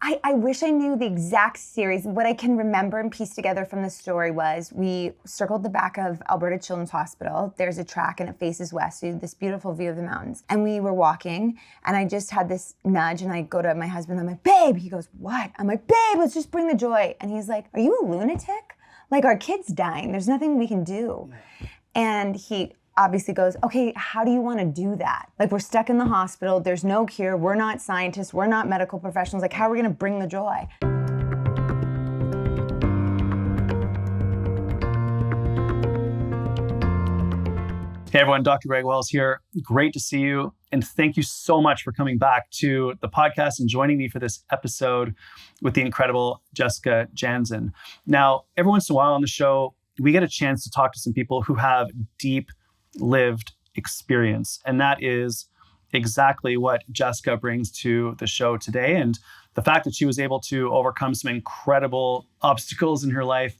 I wish I knew the exact series. What I can remember and piece together from the story was we circled the back of Alberta Children's Hospital. There's a track and it faces west, so this beautiful view of the mountains. And we were walking and I just had this nudge and I go to my husband, I'm like, babe. He goes, what? I'm like, babe, let's just bring the joy. And he's like, are you a lunatic? Like, our kid's dying. There's nothing we can do. And he obviously goes, okay, how do you want to do that? Like, we're stuck in the hospital. There's no cure. We're not scientists. We're not medical professionals. Like, how are we going to bring the joy? Hey everyone, Dr. Greg Wells here. Great to see you. And thank you so much for coming back to the podcast and joining me for this episode with the incredible Jessica Janzen. Now, every once in a while on the show, we get a chance to talk to some people who have deep lived experience. And that is exactly what Jessica brings to the show today. And the fact that she was able to overcome some incredible obstacles in her life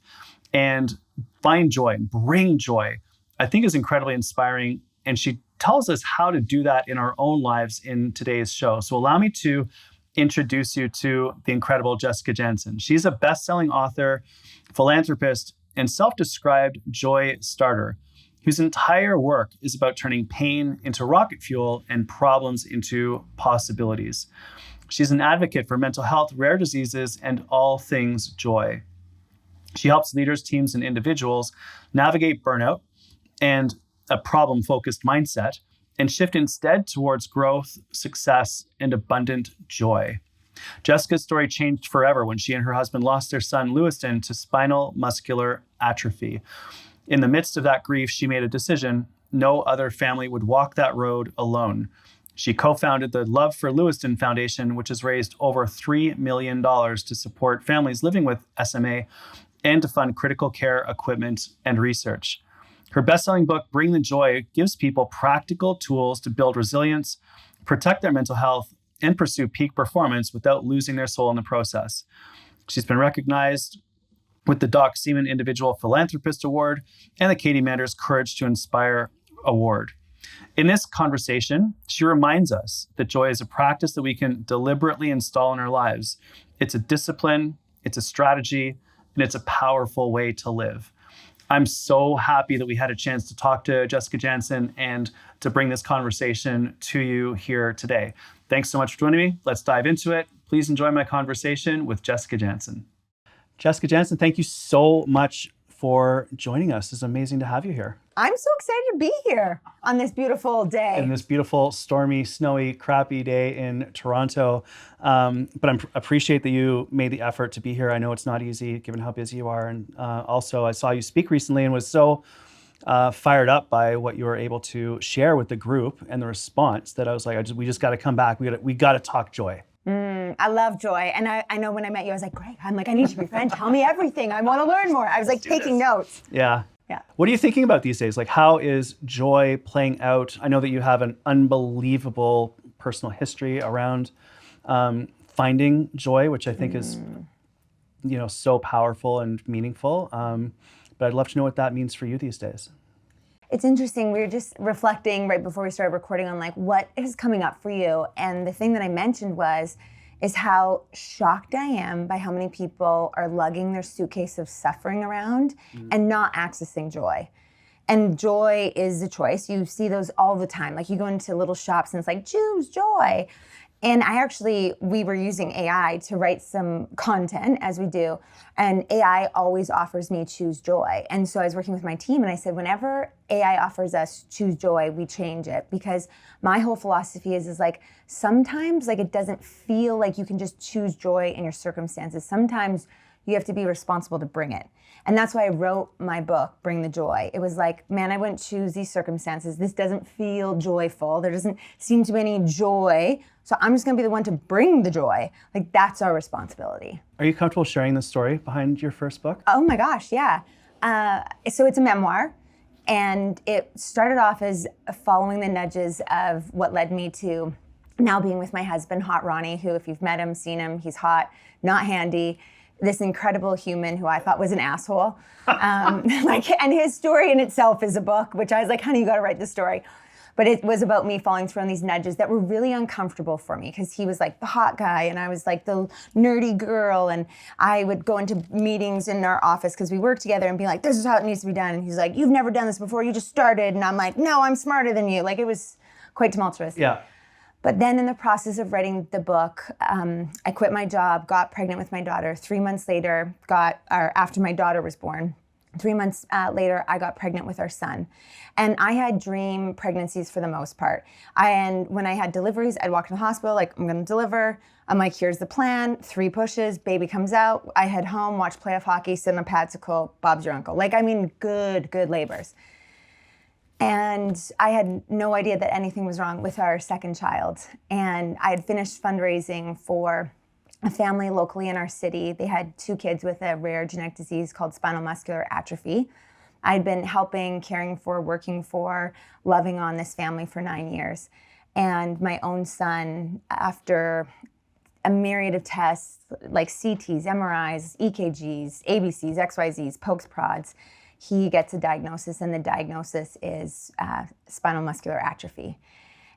and find joy and bring joy, I think is incredibly inspiring. And she tells us how to do that in our own lives in today's show. So allow me to introduce you to the incredible Jessica Janzen. She's a best-selling author, philanthropist, and self-described joy starter, whose entire work is about turning pain into rocket fuel and problems into possibilities. She's an advocate for mental health, rare diseases, and all things joy. She helps leaders, teams, and individuals navigate burnout and a problem-focused mindset and shift instead towards growth, success, and abundant joy. Jessica's story changed forever when she and her husband lost their son, Lewiston, to spinal muscular atrophy. In the midst of that grief, she made a decision. No other family would walk that road alone. She co-founded the Love for Lewiston Foundation, which has raised over $3 million to support families living with SMA and to fund critical care equipment and research. Her best-selling book, Bring the Joy, gives people practical tools to build resilience, protect their mental health, and pursue peak performance without losing their soul in the process. She's been recognized with the Doc Seaman Individual Philanthropist Award and the Katie Manders Courage to Inspire Award. In this conversation, she reminds us that joy is a practice that we can deliberately install in our lives. It's a discipline, it's a strategy, and it's a powerful way to live. I'm so happy that we had a chance to talk to Jessica Janzen and to bring this conversation to you here today. Thanks so much for joining me. Let's dive into it. Please enjoy my conversation with Jessica Janzen. Jessica Janzen, thank you so much for joining us. It's amazing to have you here. I'm so excited to be here on this beautiful day. In this beautiful, stormy, snowy, crappy day in Toronto. But I appreciate that you made the effort to be here. I know it's not easy given how busy you are. And also I saw you speak recently and was so fired up by what you were able to share with the group and the response that I was like, we just got to come back. We got to talk joy. I love joy. And I know when I met you, I was like, Greg, I need to be friends. Tell me everything. I want to learn more. I was like taking notes. Yeah. Yeah. What are you thinking about these days? Like, how is joy playing out? I know that you have an unbelievable personal history around finding joy, which I think is, so powerful and meaningful. But I'd love to know what that means for you these days. It's interesting. We were just reflecting right before we started recording on like what is coming up for you. And the thing that I mentioned is how shocked I am by how many people are lugging their suitcase of suffering around and not accessing joy. And joy is a choice. You see those all the time. Like you go into little shops and it's like, choose joy. And we were using AI to write some content as we do. And AI always offers me choose joy. And so I was working with my team and I said, whenever AI offers us choose joy, we change it. Because my whole philosophy is like, sometimes like it doesn't feel like you can just choose joy in your circumstances. Sometimes you have to be responsible to bring it. And that's why I wrote my book, Bring the Joy. It was like, man, I wouldn't choose these circumstances. This doesn't feel joyful. There doesn't seem to be any joy. So I'm just gonna be the one to bring the joy. Like that's our responsibility. Are you comfortable sharing the story behind your first book? Oh my gosh, yeah. So it's a memoir. And it started off as following the nudges of what led me to now being with my husband, Hot Ronnie, who if you've met him, seen him, he's hot, not handy. This incredible human who I thought was an asshole. And his story in itself is a book, which I was like, honey, you gotta write this story. But it was about me following through on these nudges that were really uncomfortable for me because he was like the hot guy and I was like the nerdy girl. And I would go into meetings in our office because we worked together and be like, this is how it needs to be done. And he's like, you've never done this before. You just started. And I'm like, no, I'm smarter than you. Like, it was quite tumultuous. Yeah. But then in the process of writing the book, I quit my job, got pregnant with my daughter. 3 months later, after my daughter was born, 3 months later, I got pregnant with our son. And I had dream pregnancies for the most part. And when I had deliveries, I'd walk in the hospital, like, I'm gonna deliver. I'm like, here's the plan, 3 pushes, baby comes out. I head home, watch playoff hockey, sit on a padsicle, Bob's your uncle. Like, I mean, good labors. And I had no idea that anything was wrong with our second child. And I had finished fundraising for a family locally in our city. They had 2 kids with a rare genetic disease called spinal muscular atrophy. I'd been helping, caring for, working for, loving on this family for 9 years. And my own son, after a myriad of tests like CTs, MRIs, EKGs, ABCs, XYZs, pokes, prods, he gets a diagnosis, and the diagnosis is spinal muscular atrophy.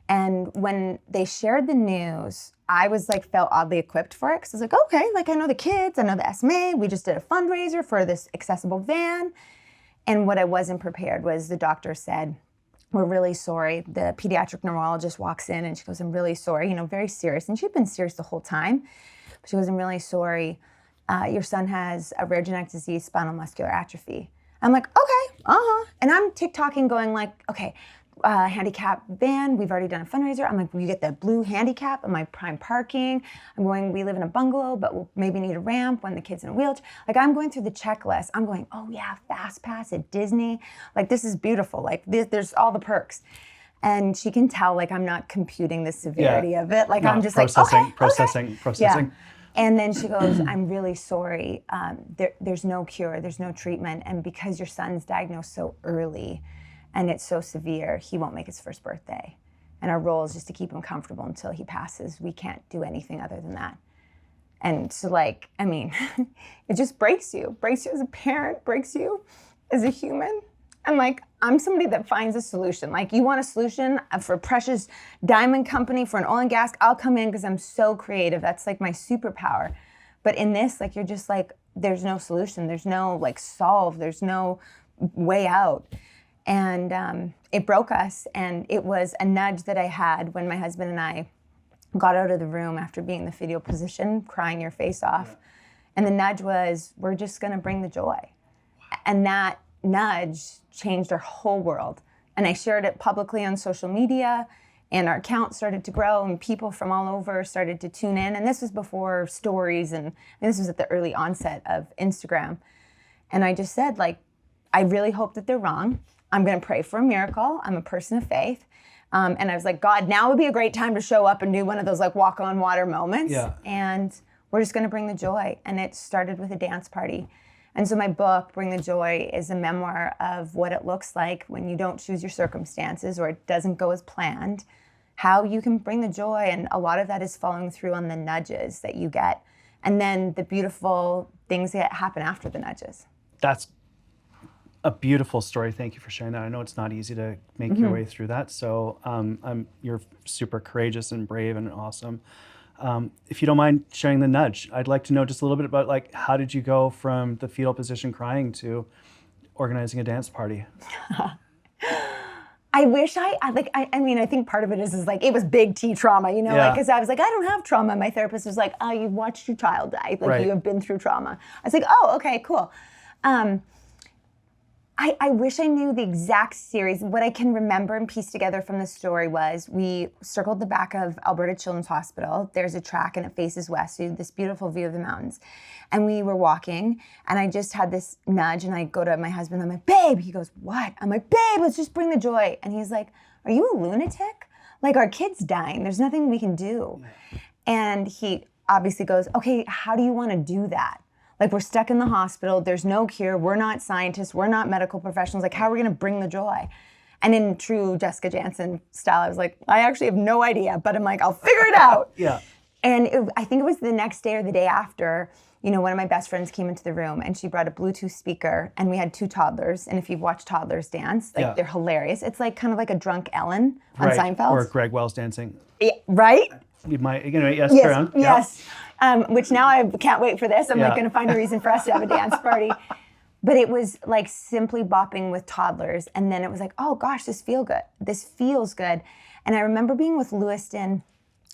And when they shared the news, I was like, felt oddly equipped for it because I was like, okay, like I know the kids, I know the SMA, we just did a fundraiser for this accessible van. And what I wasn't prepared was the doctor said, we're really sorry. The pediatric neurologist walks in and she goes, I'm really sorry, very serious. And she'd been serious the whole time. But she goes, I'm really sorry. Your son has a rare genetic disease, spinal muscular atrophy. I'm like, okay, And I'm TikToking going like, okay, handicap van, we've already done a fundraiser. I'm like, will you get the blue handicap? Am I prime parking? I'm going, we live in a bungalow, but we'll maybe need a ramp when the kid's in a wheelchair. Like, I'm going through the checklist. I'm going, oh yeah, fast pass at Disney. Like, this is beautiful. Like, there's all the perks. And she can tell, like, I'm not computing the severity of it. Like, I'm just processing. Yeah. And then she goes, I'm really sorry. There's no cure, there's no treatment. And because your son's diagnosed so early and it's so severe, he won't make his first birthday. And our role is just to keep him comfortable until he passes. We can't do anything other than that. And so, like, I mean, it just breaks you as a parent, breaks you as a human. And like, I'm somebody that finds a solution. Like, you want a solution for a precious diamond company, for an oil and gas, I'll come in because I'm so creative. That's like my superpower. But in this, like, you're just like, there's no solution. There's no like solve. There's no way out. And it broke us. And it was a nudge that I had when my husband and I got out of the room after being in the fetal position, crying your face off. And the nudge was, we're just going to bring the joy. And that nudge changed our whole world. And I shared it publicly on social media, and our account started to grow, and people from all over started to tune in. And this was before stories, and this was at the early onset of Instagram. And I just said, like, I really hope that they're wrong. I'm going to pray for a miracle. I'm a person of faith. And I was like, God, now would be a great time to show up and do one of those like walk on water moments. Yeah. And we're just going to bring the joy. And it started with a dance party. And so my book, Bring the Joy, is a memoir of what it looks like when you don't choose your circumstances or it doesn't go as planned, how you can bring the joy. And a lot of that is following through on the nudges that you get. And then the beautiful things that happen after the nudges. That's a beautiful story. Thank you for sharing that. I know it's not easy to make your way through that. So you're super courageous and brave and awesome. If you don't mind sharing the nudge, I'd like to know just a little bit about, like, how did you go from the fetal position crying to organizing a dance party? I wish I mean, I think part of it is like, it was big T trauma, like, because I was like, I don't have trauma. My therapist was like, oh, you watched your child die. Like, you have been through trauma. I was like, oh, okay, cool. I wish I knew the exact series. What I can remember and piece together from the story was we circled the back of Alberta Children's Hospital. There's a track and it faces west, so you have this beautiful view of the mountains. And we were walking and I just had this nudge and I go to my husband, I'm like, babe. He goes, what? I'm like, babe, let's just bring the joy. And he's like, are you a lunatic? Like, our kid's dying. There's nothing we can do. And he obviously goes, okay, how do you want to do that? Like, we're stuck in the hospital. There's no cure. We're not scientists. We're not medical professionals. Like, how are we going to bring the joy? And in true Jessica Janzen style, I was like, I actually have no idea, but I'm like, I'll figure it out. Yeah. And I think it was the next day or the day after, one of my best friends came into the room and she brought a Bluetooth speaker and we had 2 toddlers. And if you've watched toddlers dance, like they're hilarious. It's like kind of like a drunk Ellen on Seinfeld. Or Greg Wells dancing. Yeah, right? You might, yes, carry on. Yes. Which now I can't wait for this. I'm like going to find a reason for us to have a dance party. But it was like simply bopping with toddlers. And then it was like, oh gosh, this feels good. And I remember being with Lewiston,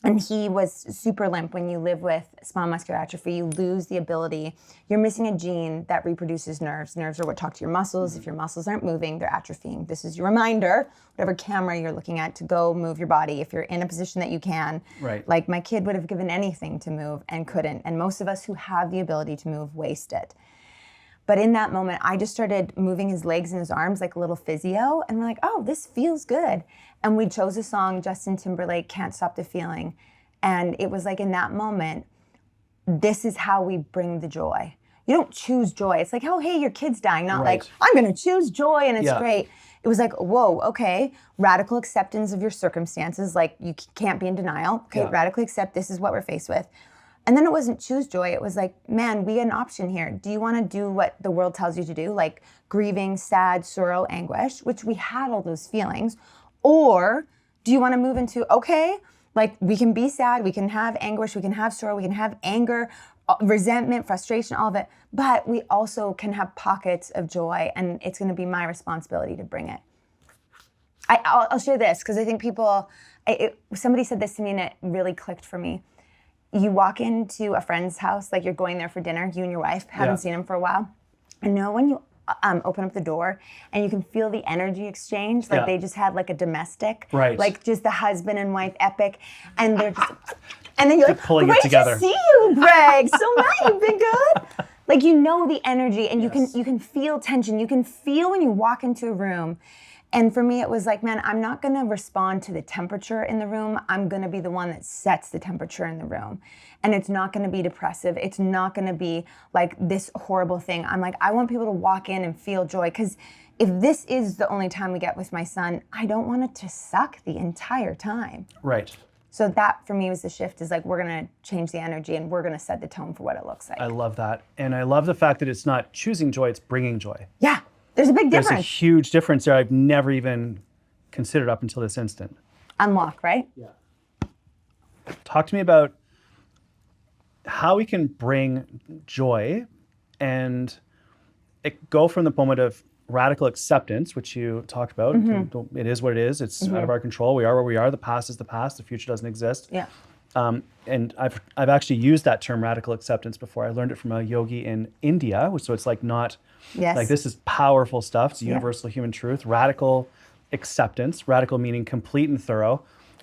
and he was super limp. When you live with spinal muscular atrophy, you lose the ability. You're missing a gene that reproduces nerves. Nerves are what talk to your muscles. If your muscles aren't moving, they're atrophying. This is your reminder, whatever camera you're looking at, to go move your body if you're in a position that you can. Right. Like my kid would have given anything to move and couldn't. And most of us who have the ability to move waste it. But in that moment, I just started moving his legs and his arms like a little physio. And we're like, oh, this feels good. And we chose a song, Justin Timberlake, Can't Stop the Feeling. And it was like in that moment, this is how we bring the joy. You don't choose joy. It's like, oh, hey, your kid's dying. Not like, I'm going to choose joy and it's great. It was like, whoa, okay. Radical acceptance of your circumstances. Like you can't be in denial. Okay, radically accept this is what we're faced with. And then it wasn't choose joy. It was like, man, we had an option here. Do you want to do what the world tells you to do? Like grieving, sad, sorrow, anguish, which we had all those feelings. Or do you want to move into, okay, like we can be sad, we can have anguish, we can have sorrow, we can have anger, resentment, frustration, all of it. But we also can have pockets of joy, and it's going to be my responsibility to bring it. I'll share this because I think somebody said this to me and it really clicked for me. You walk into a friend's house, like you're going there for dinner, you and your wife, haven't seen them for a while. And when you open up the door and you can feel the energy exchange, like they just had like a domestic, like just the husband and wife epic. And they're just, and then you're like, pulling great it together. to see you, Greg. So nice, you've been good. Like the energy and you can feel tension. You can feel when you walk into a room. And for me, it was like, man, I'm not going to respond to the temperature in the room. I'm going to be the one that sets the temperature in the room. And it's not going to be depressive. It's not going to be like this horrible thing. I'm like, I want people to walk in and feel joy. Because if this is the only time we get with my son, I don't want it to suck the entire time. Right. So that for me was the shift, is like, we're going to change the energy and we're going to set the tone for what it looks like. I love that. And I love the fact that it's not choosing joy, it's bringing joy. Yeah. There's a big difference. There's a huge difference there I've never even considered up until this instant. Unlock, right? Yeah. Talk to me about how we can bring joy and go from the moment of radical acceptance, which you talked about. Mm-hmm. It is what it is. It's out of our control. We are where we are. The past is the past. The future doesn't exist. Yeah. And I've actually used that term radical acceptance before. I learned it from a yogi in India, so it's like not like this is powerful stuff. It's universal human truth. Radical acceptance, radical meaning complete and thorough.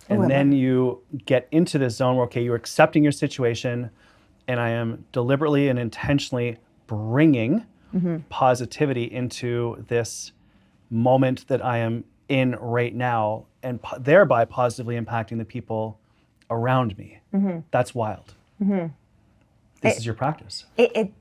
And then you get into this zone where, okay, you're accepting your situation, and I am deliberately and intentionally bringing positivity into this moment that I am in right now, and thereby positively impacting the people around me. That's wild. This is your practice. It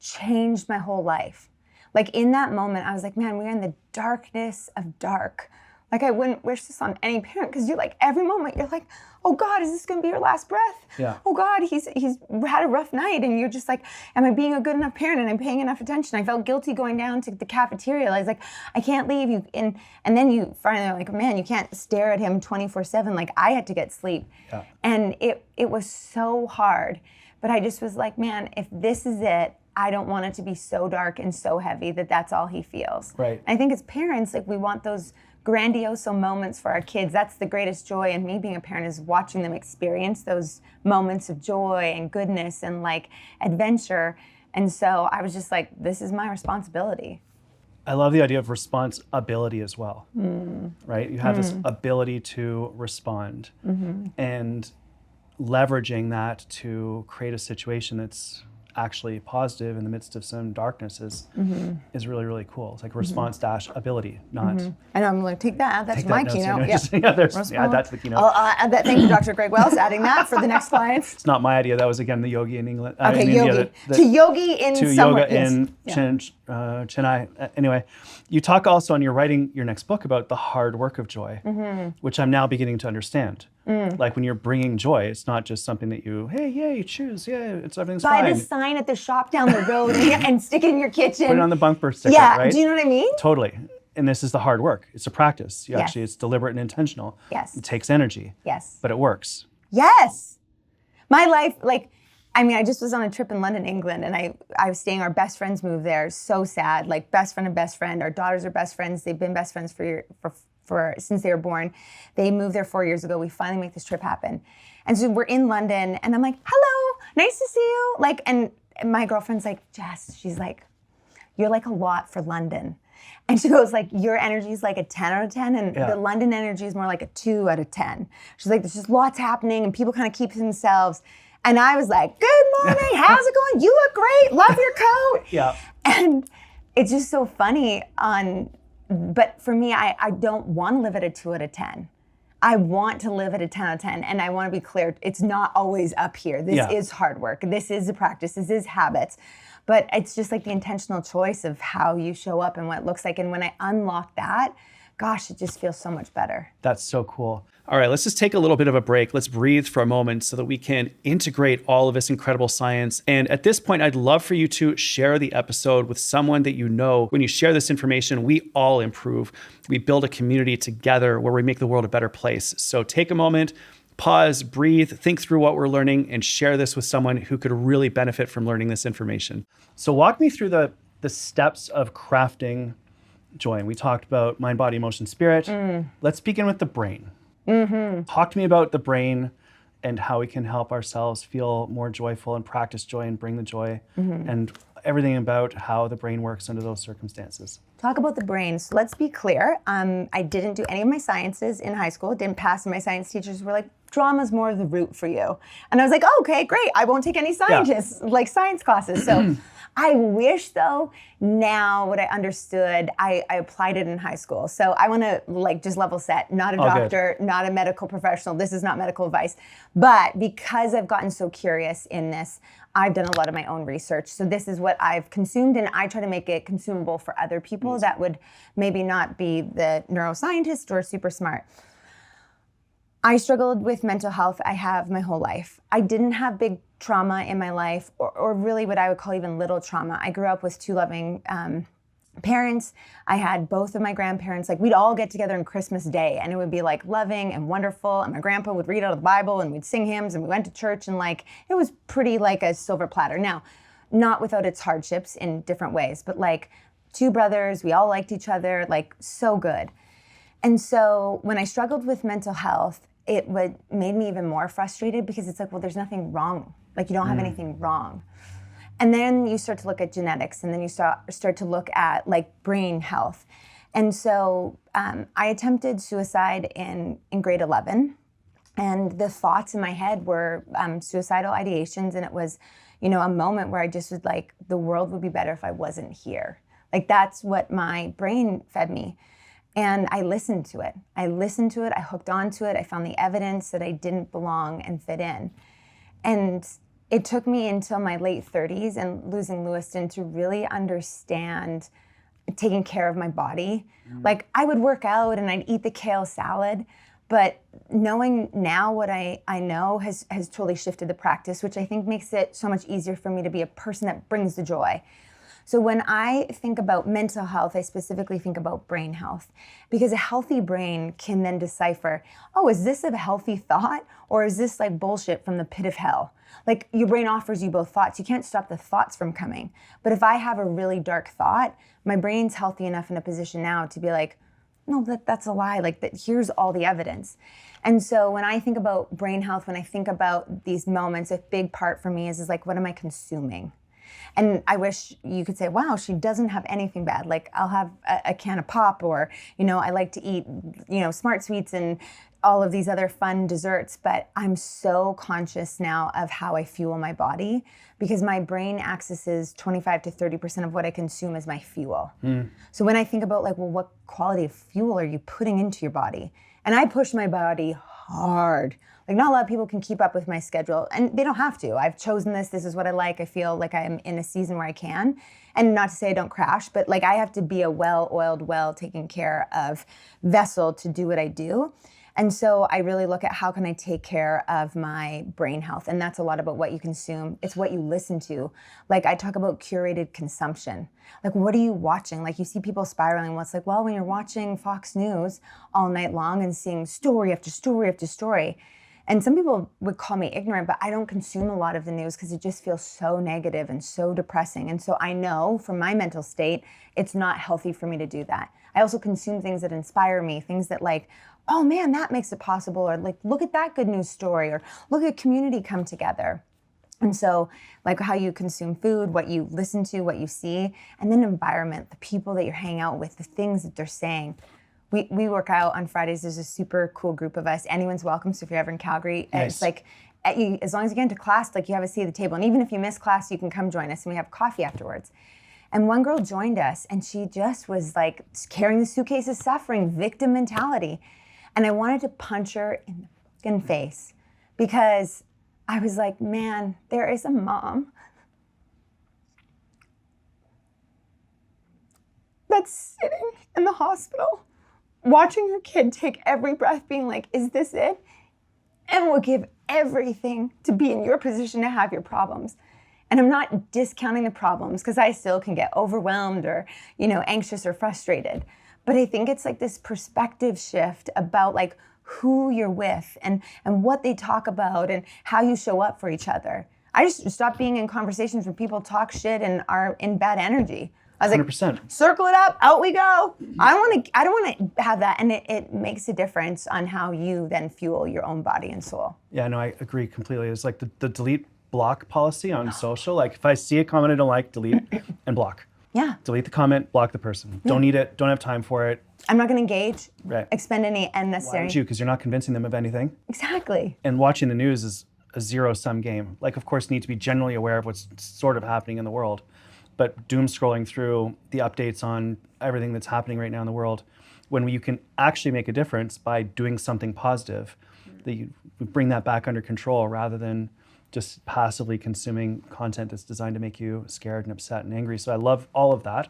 changed my whole life. Like in that moment, I was like, man, we're in the darkness of dark. Like I wouldn't wish this on any parent, because you're like, every moment you're like, oh God, is this gonna be your last breath? Yeah. Oh God, he's had a rough night, and you're just like, am I being a good enough parent? And I'm paying enough attention? I felt guilty going down to the cafeteria. I was like, I can't leave you. And then you finally are like, man, you can't stare at him 24/7. Like I had to get sleep. Yeah. And it was so hard. But I just was like, man, if this is it, I don't want it to be so dark and so heavy that that's all he feels. Right. I think as parents, like we want those grandiose moments for our kids. That's the greatest joy in me being a parent, is watching them experience those moments of joy and goodness and like adventure. And so I was just like, this is my responsibility. I love the idea of responsibility as well, right? You have this ability to respond and leveraging that to create a situation that's actually positive in the midst of some darkness is really, really cool. It's like response dash ability, not... I know, I'm going to take that, add that to my keynote. Add that to the keynote. I'll add that. Thank you, Dr. Greg Wells, adding that for the next clients. It's not my idea. That was, again, the yogi in England. Okay, in yogi. India To yogi in to somewhere. yoga in Chennai. Anyway, you talk also, and you're writing your next book about the hard work of joy, which I'm now beginning to understand. Like when you're bringing joy, it's not just something that you, hey, yay, choose, yeah, everything's Buy fine. the sign at the shop down the road and stick it in your kitchen. Put it on the bumper sticker, yeah, right? do you know what I mean? Totally. And this is the hard work. It's a practice. Yes. Actually, it's deliberate and intentional. Yes. It takes energy. Yes. But it works. Yes. My life, I just was on a trip in London, England, and I was staying, our best friends moved there. So sad, like best friend and best friend. Our daughters are best friends. They've been best friends for since they were born. They moved there 4 years ago. We finally make this trip happen. And so we're in London, and I'm like, hello, nice to see you. And my girlfriend's like, Jess, she's like, you're like a lot for London. And she goes like, your energy is like a 10 out of 10, and the London energy is more like a 2 out of 10. She's like, there's just lots happening, and people kind of keep to themselves. And I was like, good morning, how's it going? You look great, love your coat. Yeah. And it's just so funny but for me, I don't want to live at a 2 out of 10. I want to live at a 10 out of 10. And I want to be clear, it's not always up here. This is hard work. This is a practice. This is habits. But it's just like the intentional choice of how you show up and what it looks like. And when I unlock that, gosh, it just feels so much better. That's so cool. All right, let's just take a little bit of a break. Let's breathe for a moment so that we can integrate all of this incredible science. And at this point, I'd love for you to share the episode with someone that you know. When you share this information, we all improve. We build a community together where we make the world a better place. So take a moment, pause, breathe, think through what we're learning, and share this with someone who could really benefit from learning this information. So walk me through the steps of crafting joy. And we talked about mind, body, emotion, spirit. Let's begin with the brain. Talk to me about the brain and how we can help ourselves feel more joyful and practice joy and bring the joy and everything about how the brain works under those circumstances. Talk about the brain. So let's be clear. I didn't do any of my sciences in high school, didn't pass, and my science teachers were like, drama's more of the root for you. And I was like, oh, okay, great. I won't take any science classes. So I wish though, now what I understood, I applied it in high school. So I want to just level set, not a doctor, not a medical professional. This is not medical advice. But because I've gotten so curious in this, I've done a lot of my own research. So this is what I've consumed, and I try to make it consumable for other people that would maybe not be the neuroscientist or super smart. I struggled with mental health. I have my whole life. I didn't have big trauma in my life, or really what I would call even little trauma. I grew up with two loving parents. I had both of my grandparents. We'd all get together on Christmas Day, and it would be loving and wonderful. And my grandpa would read out of the Bible, and we'd sing hymns, and we went to church, and it was pretty like a silver platter. Now, not without its hardships in different ways, but two brothers, we all liked each other, so good. And so when I struggled with mental health, it made me even more frustrated because it's well, there's nothing wrong. You don't have anything wrong. And then you start to look at genetics, and then you start to look at brain health. And so I attempted suicide in grade 11. And the thoughts in my head were suicidal ideations. And it was, a moment where I just was the world would be better if I wasn't here. That's what my brain fed me. And I listened to it. I hooked onto it. I found the evidence that I didn't belong and fit in. And it took me until my late 30s and losing Lewiston to really understand taking care of my body. I would work out and I'd eat the kale salad, but knowing now what I know has totally shifted the practice, which I think makes it so much easier for me to be a person that brings the joy. So when I think about mental health, I specifically think about brain health, because a healthy brain can then decipher, oh, is this a healthy thought, or is this bullshit from the pit of hell? Your brain offers you both thoughts. You can't stop the thoughts from coming. But if I have a really dark thought, my brain's healthy enough in a position now to be no, that's a lie. Here's all the evidence. And so when I think about brain health, when I think about these moments, a big part for me is what am I consuming? And I wish you could say, wow, she doesn't have anything bad. I'll have a can of pop, or, I like to eat, Smart Sweets and all of these other fun desserts. But I'm so conscious now of how I fuel my body, because my brain accesses 25 to 30% of what I consume as my fuel. So when I think about well, what quality of fuel are you putting into your body? And I push my body hard. Not a lot of people can keep up with my schedule, and they don't have to. I've chosen this. This is what I like. I feel like I'm in a season where I can. And not to say I don't crash, but I have to be a well-oiled, well-taken care of vessel to do what I do. And so I really look at how can I take care of my brain health. And that's a lot about what you consume. It's what you listen to. Like I talk about curated consumption. Like what are you watching? Like you see people spiraling. Well, it's like, well, when you're watching Fox News all night long and seeing story after story after story, and some people would call me ignorant, but I don't consume a lot of the news because it just feels so negative and so depressing. And so I know from my mental state, it's not healthy for me to do that. I also consume things that inspire me, things that like, oh man, that makes it possible, or like, look at that good news story, or look at community come together. And so like how you consume food, what you listen to, what you see, and then environment, the people that you're hanging out with, the things that they're saying. We work out on Fridays. There's a super cool group of us. Anyone's welcome. So if you're ever in Calgary, nice. It's like, as long as you get into class, like you have a seat at the table. And even if you miss class, you can come join us and we have coffee afterwards. And one girl joined us and she just was like carrying the suitcase of suffering, victim mentality. And I wanted to punch her in the fucking face because I was like, man, there is a mom that's sitting in the hospital watching her kid take every breath being like, is this it? And will give everything to be in your position to have your problems. And I'm not discounting the problems because I still can get overwhelmed or, anxious or frustrated. But I think it's like this perspective shift about like who you're with and what they talk about and how you show up for each other. I just stopped being in conversations where people talk shit and are in bad energy. I was 100%. like, circle it up, out we go. I don't want to have that. And it makes a difference on how you then fuel your own body and soul. Yeah, no, I agree completely. It's like the delete block policy on social. Like if I see a comment I don't like, delete and block. Yeah. Delete the comment, block the person. Don't need it, don't have time for it. I'm not going to engage, Right. expend any unnecessary. Why would you? Because you're not convincing them of anything. Exactly. And watching the news is a zero-sum game. Like, of course, you need to be generally aware of what's sort of happening in the world. But doom scrolling through the updates on everything that's happening right now in the world, when you can actually make a difference by doing something positive, that you bring that back under control rather than just passively consuming content that's designed to make you scared and upset and angry. So I love all of that.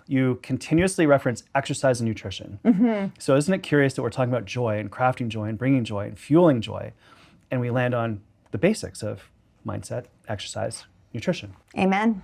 You continuously reference exercise and nutrition. Mm-hmm. So isn't it curious that we're talking about joy and crafting joy and bringing joy and fueling joy, and we land on the basics of mindset, exercise, nutrition. Amen.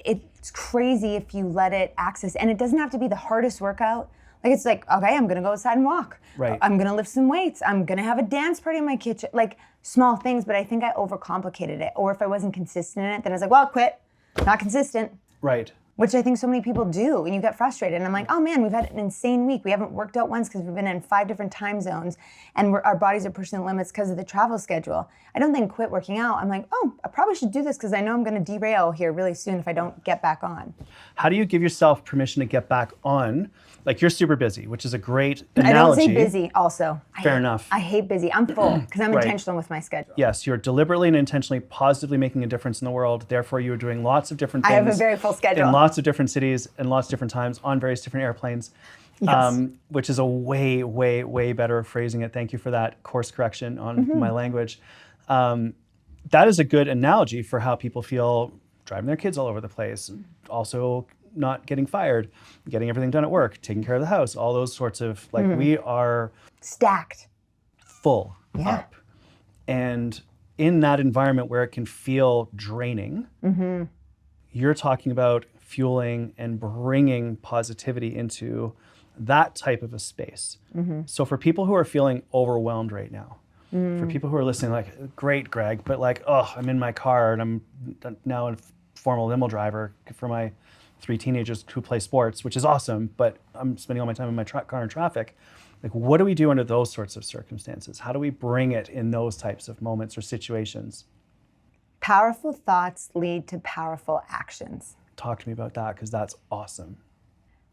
It's crazy if you let it access, and it doesn't have to be the hardest workout. Like it's like, okay, I'm gonna go outside and walk. Right. I'm gonna lift some weights. I'm gonna have a dance party in my kitchen. Like small things, but I think I overcomplicated it. Or if I wasn't consistent in it, then I was like, well, I'll quit. Not consistent. Right. Which I think so many people do, and you get frustrated. And I'm like, oh man, we've had an insane week. We haven't worked out once because we've been in 5 different time zones, and our bodies are pushing the limits because of the travel schedule. I don't then quit working out. I'm like, oh, I probably should do this because I know I'm going to derail here really soon if I don't get back on. How do you give yourself permission to get back on? Like you're super busy, which is a great analogy. I don't say busy also. Fair enough. I hate busy. I'm full because I'm Right. intentional with my schedule. Yes, you're deliberately and intentionally positively making a difference in the world. Therefore, you're doing lots of different things. I have a very full schedule. In lots of different cities and lots of different times on various different airplanes, Yes. which is a way, way, way better phrasing it. Thank you for that course correction on my language. That is a good analogy for how people feel driving their kids all over the place. Also not getting fired, getting everything done at work, taking care of the house, all those sorts of, like we are Stacked. full Yeah. up. And in that environment where it can feel draining, you're talking about fueling and bringing positivity into that type of a space. So for people who are feeling overwhelmed right now, for people who are listening, like, great, Greg, but like, oh, I'm in my car and I'm now a formal limo driver for my 3 teenagers who play sports, which is awesome, but I'm spending all my time in my car in traffic. Like, what do we do under those sorts of circumstances? How do we bring it in those types of moments or situations? Powerful thoughts lead to powerful actions. Talk to me about that, because that's awesome.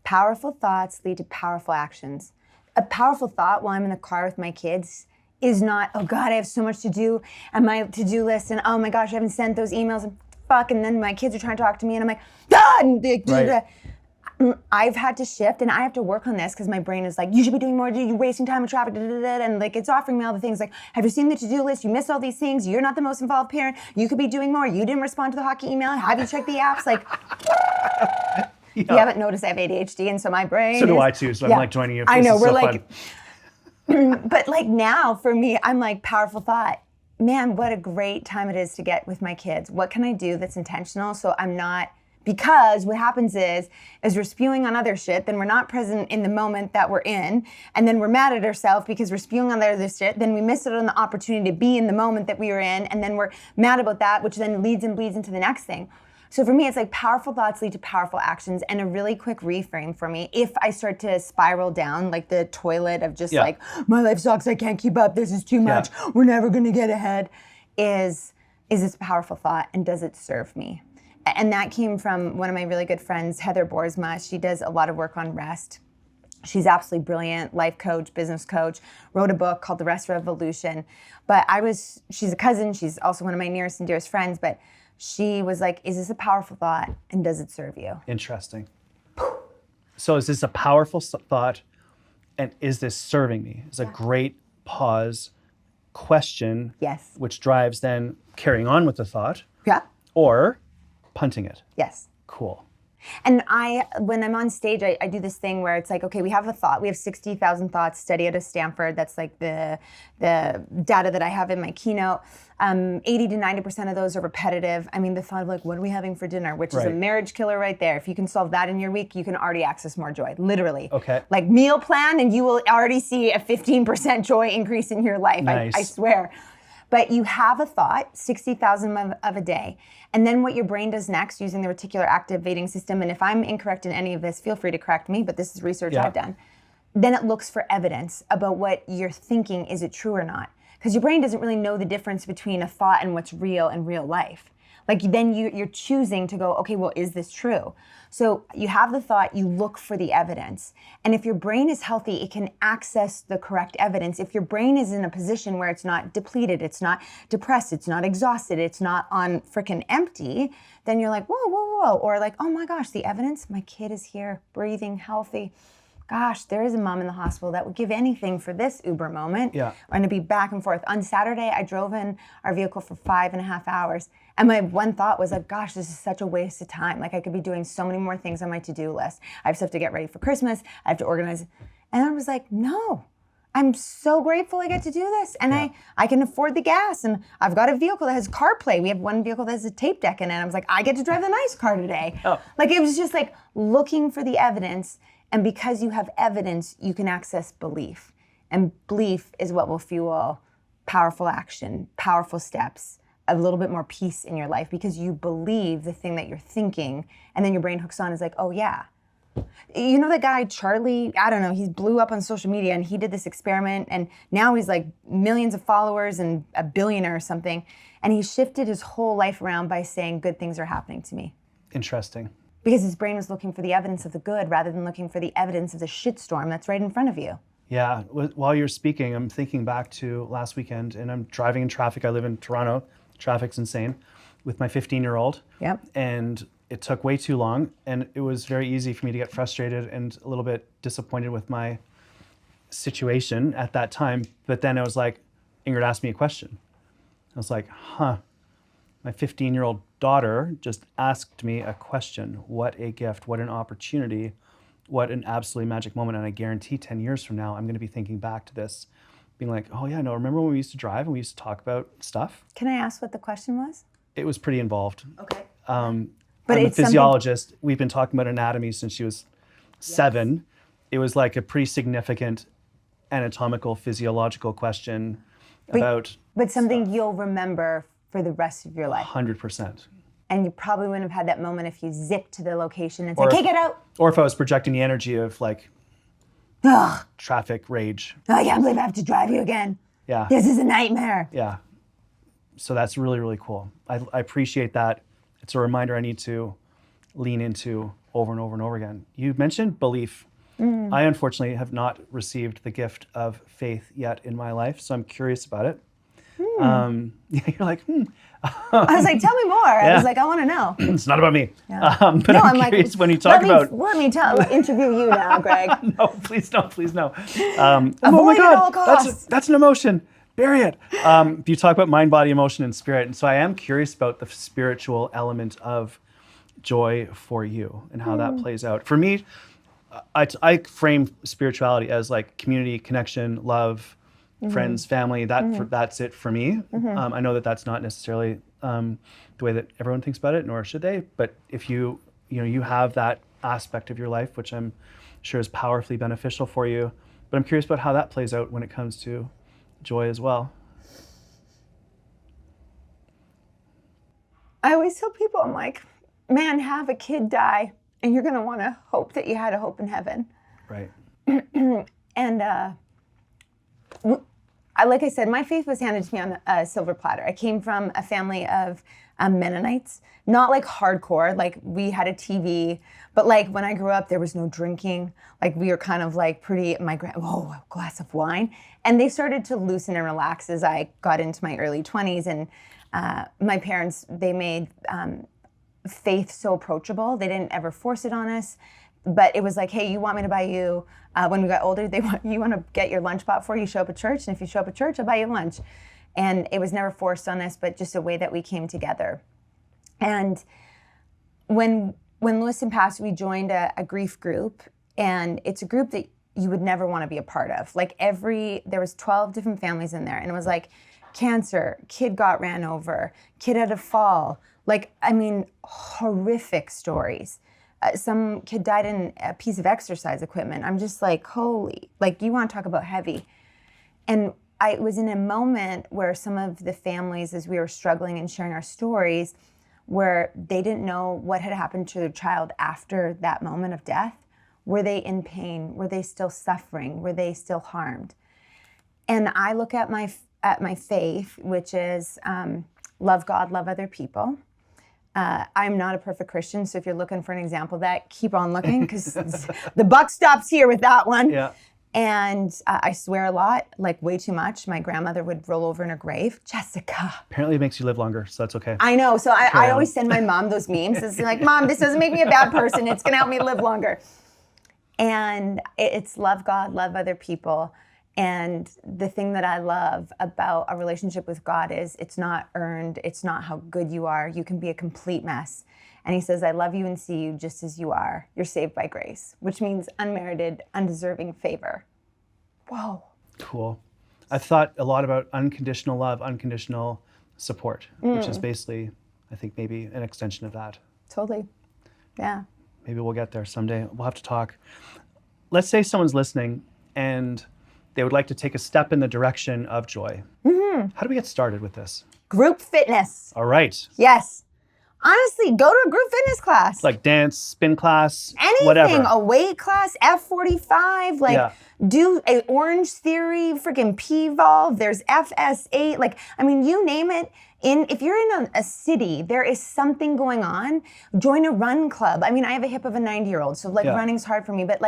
Powerful thoughts lead to powerful actions. A powerful thought while I'm in the car with my kids is not, oh God, I have so much to do, and my to-do list, and oh my gosh, I haven't sent those emails, and fuck, and then my kids are trying to talk to me, and I'm like, God! Right. I've had to shift, and I have to work on this because my brain is like, you should be doing more, you're wasting time in traffic, and like it's offering me all the things like, have you seen the to-do list? You missed all these things. You're not the most involved parent. You could be doing more. You didn't respond to the hockey email. Have you checked the apps? Like, If you haven't noticed, I have ADHD, and so my brain So do I too. So I'm like joining you. I know, we're so like, but like now for me, I'm like, powerful thought. Man, what a great time it is to get with my kids. What can I do that's intentional so I'm not, because what happens is we're spewing on other shit, then we're not present in the moment that we're in, and then we're mad at ourselves because we're spewing on other shit, then we miss out on the opportunity to be in the moment that we were in, and then we're mad about that, which then leads and bleeds into the next thing. So for me, it's like powerful thoughts lead to powerful actions, and a really quick reframe for me, if I start to spiral down like the toilet of just like, my life sucks, I can't keep up, this is too much, we're never gonna get ahead, is this a powerful thought, and does it serve me? And that came from one of my really good friends, Heather Boersma. She does a lot of work on rest. She's absolutely brilliant, life coach, business coach, wrote a book called The Rest Revolution. But she's a cousin, she's also one of my nearest and dearest friends, but she was like, is this a powerful thought, and does it serve you? Interesting. So is this a powerful thought, and is this serving me? It's a great pause question. Yes. Which drives then carrying on with the thought. Yeah. Or punting it. Yes. Cool. And when I'm on stage, I do this thing where it's like, okay, we have a thought. We have 60,000 thoughts, study out of Stanford. That's like the data that I have in my keynote. 80 to 90% of those are repetitive. I mean, the thought of like, what are we having for dinner? Which is a marriage killer right there. If you can solve that in your week, you can already access more joy, literally. Okay. Like meal plan, and you will already see a 15% joy increase in your life. Nice. I swear. But you have a thought, 60,000 of a day. And then what your brain does next using the reticular activating system, and if I'm incorrect in any of this, feel free to correct me, but this is research I've done. Then it looks for evidence about what you're thinking, is it true or not? Because your brain doesn't really know the difference between a thought and what's real in real life. Like then you're choosing to go, okay, well, is this true? So you have the thought, you look for the evidence. And if your brain is healthy, it can access the correct evidence. If your brain is in a position where it's not depleted, it's not depressed, it's not exhausted, it's not on frickin' empty, then you're like, whoa, whoa, whoa. Or like, oh my gosh, the evidence, my kid is here, breathing, healthy. Gosh, there is a mom in the hospital that would give anything for this Uber moment. Yeah. And to be back and forth. On Saturday, I drove in our vehicle for 5.5 hours. And my one thought was like, gosh, this is such a waste of time. Like I could be doing so many more things on my to-do list. I have stuff to get ready for Christmas. I have to organize. And I was like, no, I'm so grateful I get to do this. And I can afford the gas. And I've got a vehicle that has CarPlay. We have one vehicle that has a tape deck in it. I was like, I get to drive the nice car today. Like it was just like looking for the evidence. And because you have evidence, you can access belief. And belief is what will fuel powerful action, powerful steps, a little bit more peace in your life because you believe the thing that you're thinking, and then your brain hooks on is like, oh yeah. You know that guy, Charlie, I don't know, he blew up on social media and he did this experiment and now he's like millions of followers and a billionaire or something. And he shifted his whole life around by saying good things are happening to me. Interesting. Because his brain was looking for the evidence of the good rather than looking for the evidence of the shitstorm that's right in front of you. Yeah, while you're speaking, I'm thinking back to last weekend and I'm driving in traffic. I live in Toronto. Traffic's insane with my 15-year-old. Yep. And it took way too long. And it was very easy for me to get frustrated and a little bit disappointed with my situation at that time. But then I was like, Ingrid asked me a question. I was like, my 15-year-old daughter just asked me a question. What a gift, what an opportunity, what an absolutely magic moment. And I guarantee 10 years from now, I'm going to be thinking back to this, being like, oh yeah, no, remember when we used to drive and we used to talk about stuff? Can I ask what the question was? It was pretty involved. Okay. But I'm it's a physiologist. We've been talking about anatomy since she was 7. It was like a pretty significant anatomical, physiological question about... But something you'll remember for the rest of your life. 100%. And you probably wouldn't have had that moment if you zipped to the location and said, okay, get out. Or if I was projecting the energy of like Ugh. traffic rage. I can't believe I have to drive you again. Yeah. This is a nightmare. Yeah. So that's really, really cool. I appreciate that. It's a reminder I need to lean into over and over and over again. You mentioned belief. I unfortunately have not received the gift of faith yet in my life, so I'm curious about it. You're like, I was like, tell me more. I was like, I want to know. It's not about me. Yeah. But no, I'm curious when you talk about... Let me interview you now, Greg. No, please no. Avoid oh my God, at all costs. that's an emotion. Bury it. You talk about mind, body, emotion, and spirit. And so I am curious about the spiritual element of joy for you and how that plays out. For me, I frame spirituality as like community, connection, love, friends, family. That's it for me. I know that that's not necessarily the way that everyone thinks about it, nor should they. But if you have that aspect of your life, which I'm sure is powerfully beneficial for you. But I'm curious about how that plays out when it comes to joy as well. I always tell people, I'm like, man, have a kid die, and you're going to want to hope that you had a hope in heaven. Right. And like I said, my faith was handed to me on a silver platter. I came from a family of Mennonites, not like hardcore, like we had a TV, but like when I grew up, there was no drinking. Like we were kind of like pretty, a glass of wine. And they started to loosen and relax as I got into my early 20s. And my parents, they made faith so approachable. They didn't ever force it on us. But it was like, hey, you want me to buy you, when we got older, you want to get your lunch bought for you, show up at church. And if you show up at church, I'll buy you lunch. And it was never forced on us, but just a way that we came together. And when Lewis passed, we joined a grief group. And it's a group that you would never want to be a part of. Like there was 12 different families in there. And it was like cancer, kid got ran over, kid had a fall. Like, I mean, horrific stories. Some kid died in a piece of exercise equipment. I'm just like, holy, like you want to talk about heavy. And I was in a moment where some of the families, as we were struggling and sharing our stories, where they didn't know what had happened to their child after that moment of death. Were they in pain? Were they still suffering? Were they still harmed? And I look at my faith, which is love God, love other people. I'm not a perfect Christian, so if you're looking for an example of that, keep on looking, because the buck stops here with that one. Yeah. And I swear a lot, like way too much. My grandmother would roll over in her grave. Jessica. Apparently it makes you live longer, so that's okay. I know, so I always send my mom those memes. It's like, Mom, this doesn't make me a bad person. It's going to help me live longer. And it's love God, love other people. And the thing that I love about a relationship with God is it's not earned. It's not how good you are. You can be a complete mess. And he says, I love you and see you just as you are. You're saved by grace, which means unmerited, undeserving favor. Whoa. Cool. I've thought a lot about unconditional love, unconditional support, which is basically, I think, maybe an extension of that. Totally. Yeah. Maybe we'll get there someday. We'll have to talk. Let's say someone's listening and they would like to take a step in the direction of joy. How do we get started with this? Group fitness. All right. Yes. Honestly, go to a group fitness class. Like dance, spin class, anything, whatever. A weight class, F45, do a Orange Theory, freaking P-Volve, there's FS8, you name it. If you're in a city, there is something going on, join a run club. I have a hip of a 90-year-old, so running's hard for me, but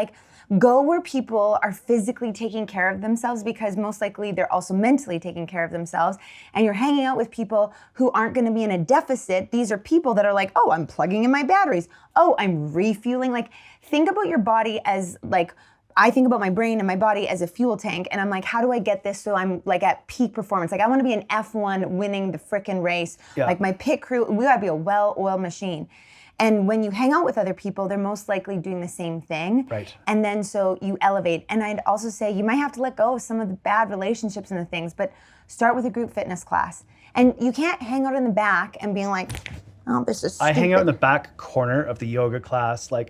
go where people are physically taking care of themselves, because most likely they're also mentally taking care of themselves. And you're hanging out with people who aren't going to be in a deficit. These are people that are like, oh, I'm plugging in my batteries. Oh, I'm refueling. Think about your body as I think about my brain and my body as a fuel tank. And I'm like, how do I get this so I'm at peak performance? I want to be an F1 winning the frickin' race. Yeah. My pit crew, we got to be a well-oiled machine. And when you hang out with other people, they're most likely doing the same thing. Right. And then so you elevate. And I'd also say you might have to let go of some of the bad relationships and the things, but start with a group fitness class. And you can't hang out in the back and being like, oh, this is stupid. I hang out in the back corner of the yoga class. I'm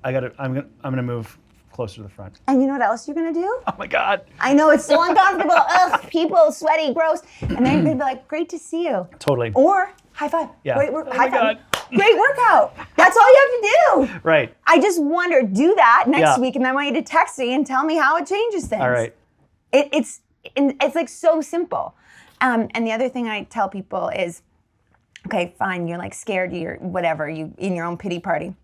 gonna move closer to the front. And you know what else you're gonna do? Oh my God. I know, it's so uncomfortable. Ugh, people, sweaty, gross. And then you're gonna be like, great to see you. Totally. Or high five. Yeah. Great work. Oh High my five. God. Great workout. That's all you have to do. Right. I just wonder, do that next week, and then I want you to text me and tell me how it changes things. All right. It's so simple. And the other thing I tell people is, okay, fine, you're scared, you're whatever, you in your own pity party.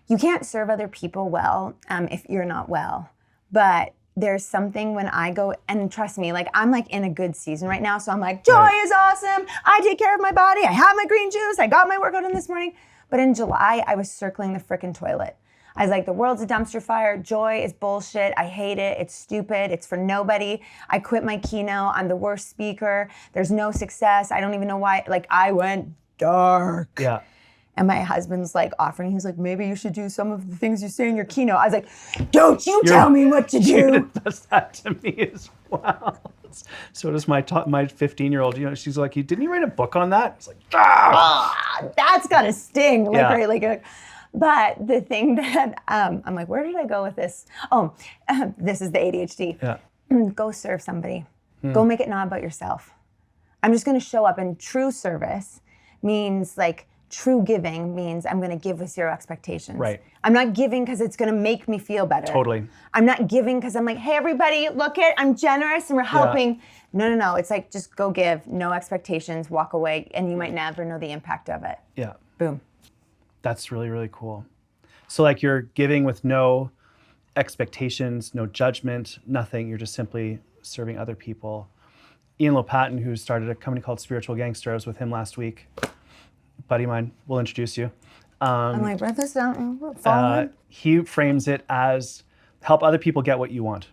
You can't serve other people well if you're not well. But there's something when I go, and trust me, I'm in a good season right now. So I'm joy is awesome. I take care of my body. I have my green juice. I got my workout in this morning. But in July, I was circling the frickin' toilet. I was like, the world's a dumpster fire. Joy is bullshit. I hate it. It's stupid. It's for nobody. I quit my keynote. I'm the worst speaker. There's no success. I don't even know why. I went dark. Yeah. And my husband's like offering, he's like, maybe you should do some of the things you say in your keynote. I was like, don't you tell me what to do. Does that to me as well. So does my 15-year-old. You know, she's like, didn't you write a book on that? It's like, That's gotta sting. Like, Yeah. right? Like, but the thing that I'm like, where did I go with this? Oh, this is the ADHD. Yeah. Go serve somebody. Go make it not about yourself. I'm just gonna show up, and true service means like, true giving means I'm going to give with zero expectations. Right. I'm not giving because it's going to make me feel better. Totally. I'm not giving because I'm like, hey, everybody, look I'm generous and we're helping. Yeah. No. It's like, just go give, no expectations, walk away, and you might never know the impact of it. Yeah. Boom. That's really, really cool. So like you're giving with no expectations, no judgment, nothing. You're just simply serving other people. Ian Lopatin, who started a company called Spiritual Gangster, I was with him last week. Buddy of mine, we'll introduce you. I'm like, write this down. He frames it as help other people get what you want.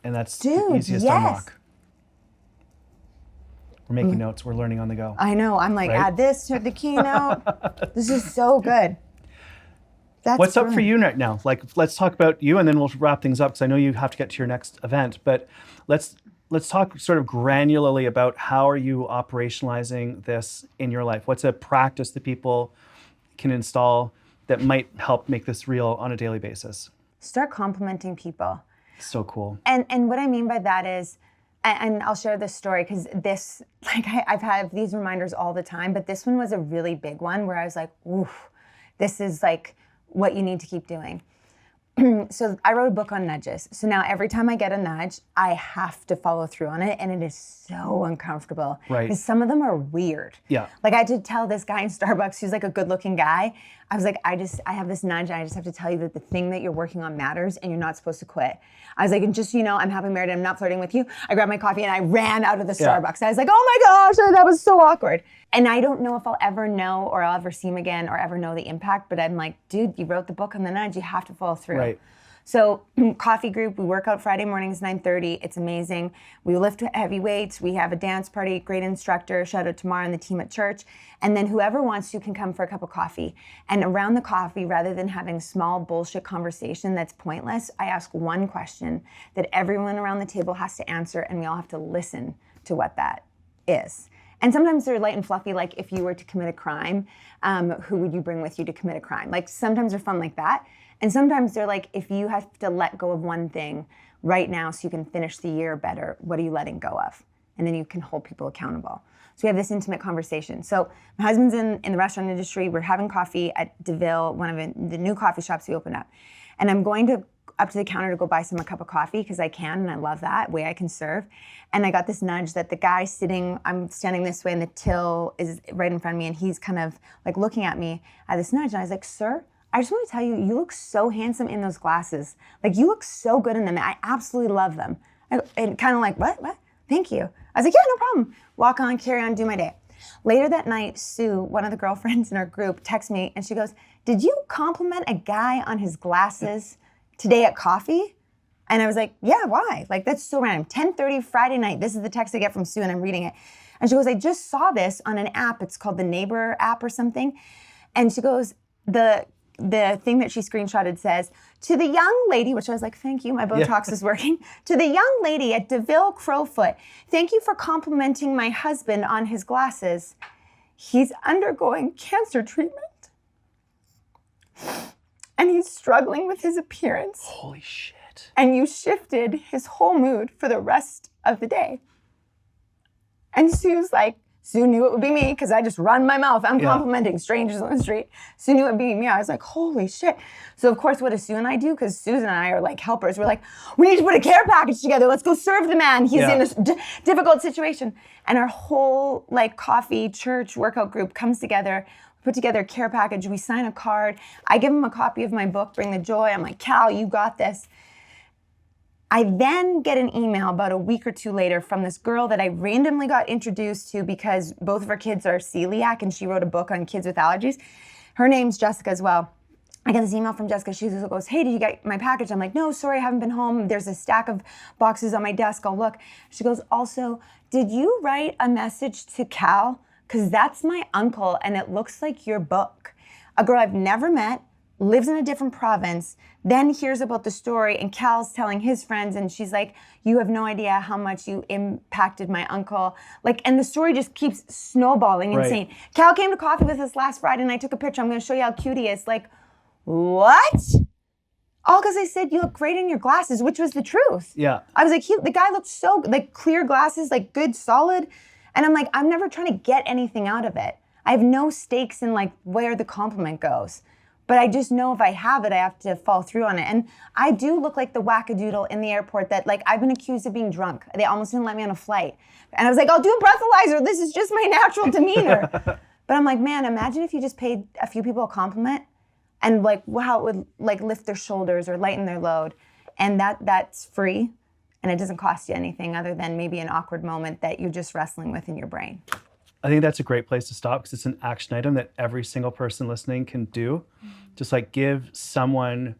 And that's the easiest to unlock. We're making notes. We're learning on the go. I know. I'm like, right? Add this to the keynote. This is so good. What's up for you right now? Like, let's talk about you, and then we'll wrap things up because I know you have to get to your next event. But let's talk sort of granularly about how are you operationalizing this in your life? What's a practice that people can install that might help make this real on a daily basis? Start complimenting people. So cool. And what I mean by that is, and I'll share this story because this, like I've had these reminders all the time, but this one was a really big one where I was like, oof, this is like what you need to keep doing. So I wrote a book on nudges. So now every time I get a nudge, I have to follow through on it. And it is so uncomfortable. Right. Because some of them are weird. Yeah. Like I had to tell this guy in Starbucks who's like a good looking guy. I was like, I have this nudge. And I just have to tell you that the thing that you're working on matters and you're not supposed to quit. I was like, and just so you know, I'm happily married and I'm not flirting with you. I grabbed my coffee and I ran out of the Starbucks. I was like, oh my gosh, that was so awkward. And I don't know if I'll ever know or I'll ever see him again or ever know the impact, but I'm like, dude, you wrote the book on the nudge, you have to follow through. Right. So coffee group, we work out Friday mornings, 9:30. It's amazing. We lift heavy weights. We have a dance party, great instructor. Shout out to Mara and the team at church. And then whoever wants to can come for a cup of coffee. And around the coffee, rather than having small bullshit conversation that's pointless, I ask one question that everyone around the table has to answer, and we all have to listen to what that is. And sometimes they're light and fluffy, like if you were to commit a crime, who would you bring with you to commit a crime? Like sometimes they're fun like that. And sometimes they're like, if you have to let go of one thing right now so you can finish the year better, what are you letting go of? And then you can hold people accountable. So we have this intimate conversation. So my husband's in the restaurant industry. We're having coffee at DeVille, one of the new coffee shops we opened up. And I'm going up to the counter to go buy a cup of coffee because I can, and I love that way I can serve. And I got this nudge that the guy I'm standing this way and the till is right in front of me, and he's kind of like looking at me at this nudge. And I was like, sir, I just want to tell you, you look so handsome in those glasses. Like, you look so good in them. I absolutely love them. And kind of like, what? Thank you. I was like, yeah, no problem. Walk on, carry on, do my day. Later that night, Sue, one of the girlfriends in our group, texts me and she goes, did you compliment a guy on his glasses today at coffee? And I was like, yeah, why? Like, that's so random. 10:30 Friday night. This is the text I get from Sue and I'm reading it. And she goes, I just saw this on an app. It's called the Neighbor app or something. And she goes, the thing that she screenshotted says, to the young lady, which I was like, thank you, my Botox is working. To the young lady at DeVille Crowfoot, thank you for complimenting my husband on his glasses. He's undergoing cancer treatment. And he's struggling with his appearance. Holy shit. And you shifted his whole mood for the rest of the day. And Sue's like, Sue knew it would be me because I just run my mouth. I'm complimenting strangers on the street. Sue knew it would be me. I was like, holy shit. So of course, what does Sue and I do? Because Susan and I are like helpers. We're like, we need to put a care package together. Let's go serve the man. He's in this difficult situation. And our whole like coffee church workout group comes together, put together a care package. We sign a card. I give him a copy of my book, Bring the Joy. I'm like, Cal, you got this. I then get an email about a week or two later from this girl that I randomly got introduced to because both of her kids are celiac and she wrote a book on kids with allergies. Her name's Jessica as well. I get this email from Jessica. She goes, hey, did you get my package? I'm like, no, sorry, I haven't been home. There's a stack of boxes on my desk. I'll look. She goes, also, did you write a message to Cal because that's my uncle and it looks like your book. A girl I've never met, lives in a different province, then hears about the story, and Cal's telling his friends, and she's like, you have no idea how much you impacted my uncle. Like, and the story just keeps snowballing, insane. Cal came to coffee with us last Friday and I took a picture. I'm gonna show you how cute he is. Like, what? All because I said you look great in your glasses, which was the truth. Yeah. I was like, the guy looked so, like, clear glasses, like good, solid. And I'm like, I'm never trying to get anything out of it. I have no stakes in like where the compliment goes. But I just know if I have it, I have to follow through on it. And I do look like the wackadoodle in the airport that, like, I've been accused of being drunk. They almost didn't let me on a flight. And I was like, I'll do a breathalyzer. This is just my natural demeanor. But I'm like, man, imagine if you just paid a few people a compliment and like how it would like lift their shoulders or lighten their load. And that's free. And it doesn't cost you anything other than maybe an awkward moment that you're just wrestling with in your brain. I think that's a great place to stop because it's an action item that every single person listening can do. Just like give someone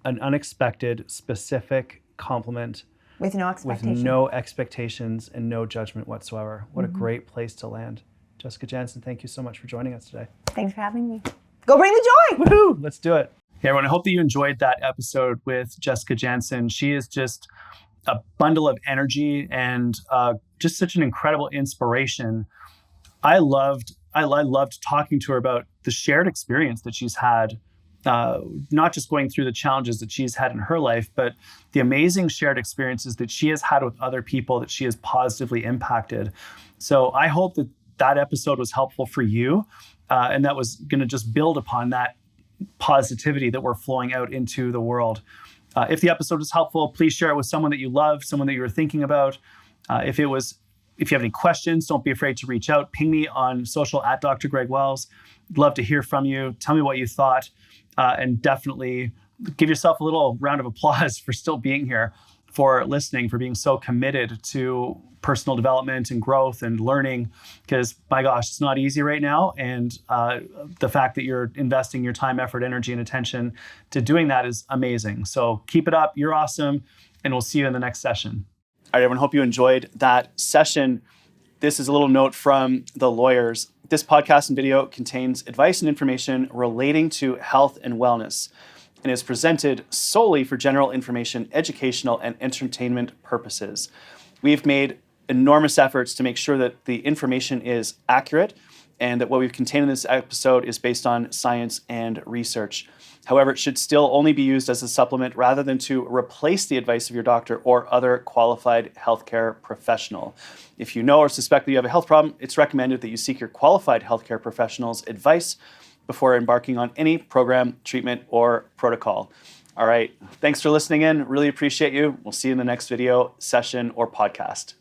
an unexpected, specific compliment with no expectation. With no expectations and no judgment whatsoever. What a great place to land. Jessica Janzen, thank you so much for joining us today. Thanks for having me. Go bring the joy! Woohoo! Let's do it. Hey everyone, I hope that you enjoyed that episode with Jessica Janzen. She is just a bundle of energy and just such an incredible inspiration. I loved talking to her about the shared experience that she's had, not just going through the challenges that she's had in her life, but the amazing shared experiences that she has had with other people that she has positively impacted. So I hope that that episode was helpful for you, and that was going to just build upon that positivity that we're flowing out into the world. If the episode was helpful, please share it with someone that you love, someone that you were thinking about. If you have any questions, don't be afraid to reach out. Ping me on social at Dr. Greg Wells. I'd love to hear from you. Tell me what you thought. And definitely give yourself a little round of applause for still being here, for listening, for being so committed to personal development and growth and learning. Because my gosh, it's not easy right now. And the fact that you're investing your time, effort, energy, and attention to doing that is amazing. So keep it up. You're awesome. And we'll see you in the next session. All right, everyone, hope you enjoyed that session. This is a little note from the lawyers. This podcast and video contains advice and information relating to health and wellness and is presented solely for general information, educational, and entertainment purposes. We've made enormous efforts to make sure that the information is accurate and that what we've contained in this episode is based on science and research. However, it should still only be used as a supplement rather than to replace the advice of your doctor or other qualified healthcare professional. If you know or suspect that you have a health problem, it's recommended that you seek your qualified healthcare professional's advice before embarking on any program, treatment, or protocol. All right, thanks for listening in. Really appreciate you. We'll see you in the next video, session, or podcast.